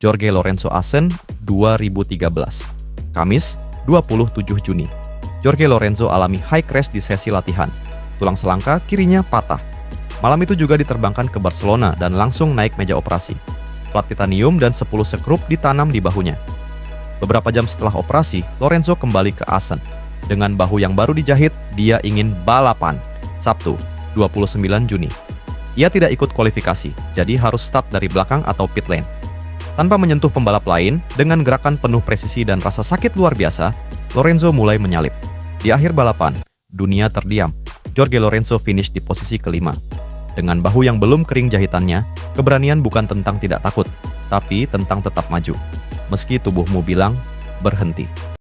Jorge Lorenzo Assen 2013. Kamis, 27 Juni. Jorge Lorenzo alami high crash di sesi latihan. Tulang selangka kirinya patah. Malam itu juga diterbangkan ke Barcelona dan langsung naik meja operasi. Plat titanium dan 10 sekrup ditanam di bahunya. Beberapa jam setelah operasi, Lorenzo kembali ke Assen. Dengan bahu yang baru dijahit, dia ingin balapan. Sabtu, 29 Juni. Ia tidak ikut kualifikasi, jadi harus start dari belakang atau pit lane. Tanpa menyentuh pembalap lain, dengan gerakan penuh presisi dan rasa sakit luar biasa, Lorenzo mulai menyalip. Di akhir balapan, dunia terdiam. Jorge Lorenzo finish di posisi kelima. Dengan bahu yang belum kering jahitannya, keberanian bukan tentang tidak takut, tapi tentang tetap maju. Meski tubuhmu bilang, berhenti.